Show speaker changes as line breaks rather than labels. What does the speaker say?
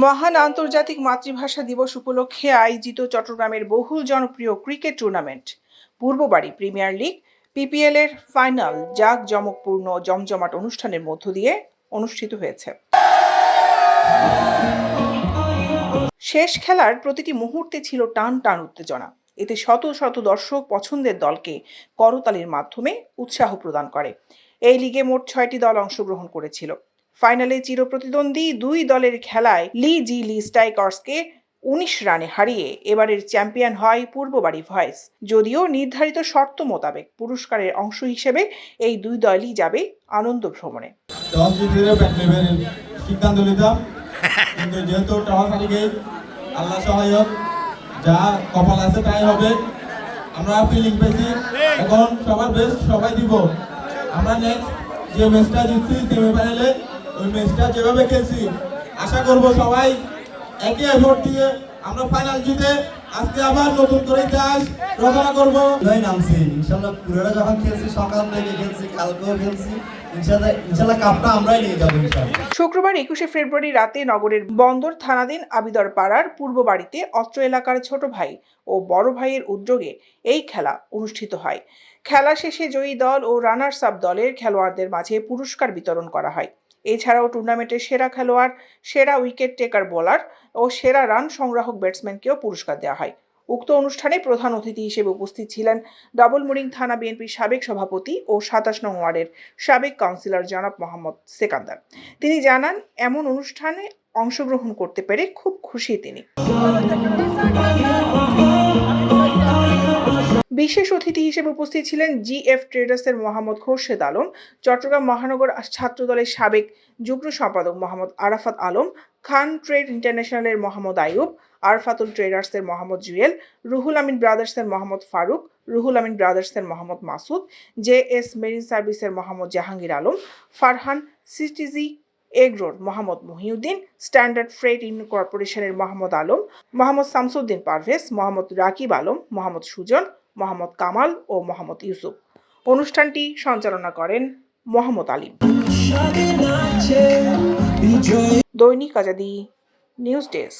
মহান আন্তর্জাতিক মাতৃভাষা দিবস উপলক্ষে আয়োজিত চট্টগ্রামের বহুল জনপ্রিয় cricket tournament Purbabari premier league PPL এর ফাইনাল জাঁকজমকপূর্ণ জমজমাট অনুষ্ঠানের মধ্য দিয়ে অনুষ্ঠিত হয়েছে। শেষ খেলার প্রতিটি মুহূর্তে ছিল টান টান উত্তেজনা। এতে শত শত দর্শক পছন্দের দলকে করতালির মাধ্যমে উৎসাহ প্রদান করে। এই লিগে মোট ৬টি দল অংশগ্রহণ করেছিল। ফাইনালে চিরপ্রতিদ্বন্দ্বী দুই দলের খেলায় লি স্ট্রাইকার্সকে ১৯ রানে হারিয়ে এবারের চ্যাম্পিয়ন হয় পূর্ববাড়ি ভয়েস। যদিও নির্ধারিত শর্ত মোতাবেক পুরস্কারের অংশ হিসেবে এই দুই দলই যাবে আনন্দ ভ্রমণে।
সিদ্ধান্ত নিতাম, কিন্তু যেহেতু টস হারিয়ে গেই, আল্লাহ সহায়ক, যা কপাল আছে তাই হবে। আমরা ফিলিং পেয়েছি, এখন সবার বেস্ট সবাই দিব। আমরা নেক্সট যে ম্যাচটা জিতছি সেমিফাইনালে, ওই ম্যাচটা যেভাবে খেলছি আশা করব সবাই একই এফোর্ট দিয়ে আমরা ফাইনাল জিতে আজকে আবার নতুন করে ইতিহাস রচনা করব।
নামছি ইনশাআল্লাহ, পুরোটা যখন খেলছি সকাল থেকে খেলছি, কালকেও খেলছি, ইনশাআল্লাহ কাপটা আমরাই নিয়ে যাবো ইনশাআল্লাহ।
শুক্রবার ২১শে ফেব্রুয়ারি রাতে নগরের বন্দর থানাধীন আবিদর পাড়ার পূর্ব বাড়িতে অত্র এলাকার ছোট ভাই ও বড় ভাইয়ের উদ্যোগে এই খেলা অনুষ্ঠিত হয়। খেলা শেষে জয়ী দল ও রানার্স আপ দলের খেলোয়াড়দের মাঝে পুরস্কার বিতরণ করা হয়। এছাড়াও টুর্নামেন্টের সেরা খেলোয়াড়, সেরা উইকেট টেকার বোলার ও সেরা রান সংগ্রাহক ব্যাটসম্যানকেও পুরস্কার দেওয়া হয়। উক্ত অনুষ্ঠানে প্রধান অতিথি হিসেবে উপস্থিত ছিলেন ডাবলমুরিং থানা বিএনপির সাবেক সভাপতি ও ২৭ নং ওয়ার্ডের সাবেক কাউন্সিলর জনাব মোহাম্মদ সেকান্দার। তিনি জানান, এমন অনুষ্ঠানে অংশগ্রহণ করতে পেরে খুব খুশি তিনি। বিশেষ অতিথি হিসেবে উপস্থিত ছিলেন জিএফ ট্রেডার্সের মোহাম্মদ খোরশেদ আলম, চট্টগ্রাম মহানগর ছাত্রদলের সাবেক যুগ্ম সম্পাদক মোহাম্মদ আরাফাত আলম, খান ট্রেড ইন্টারন্যাশনালের মোহাম্মদ আইয়ুব, আরফাতুল ট্রেডার্সের মোহাম্মদ জুয়েল, রুহুল আমিন ব্রাদার্সের মোহাম্মদ ফারুক, রুহুল আমিন ব্রাদার্সের মোহাম্মদ মাসুদ, জেএস মেরিন সার্ভিসের মোহাম্মদ জাহাঙ্গীর আলম, ফারহান সিটিজি এগ্রোর মোহাম্মদ মহিউদ্দিন, স্ট্যান্ডার্ড ফ্রেট কর্পোরেশনের মোহাম্মদ আলম, মোহাম্মদ শামসুদ্দিন পারভেজ, মোহাম্মদ রাকিব আলম, মোহাম্মদ সুজন, মোহাম্মদ কামাল ও মোহাম্মদ ইউসুফ। অনুষ্ঠানটি সঞ্চালনা করেন মোহাম্মদ আলিম। দৈনিক আজাদী নিউজ ডেস্ক।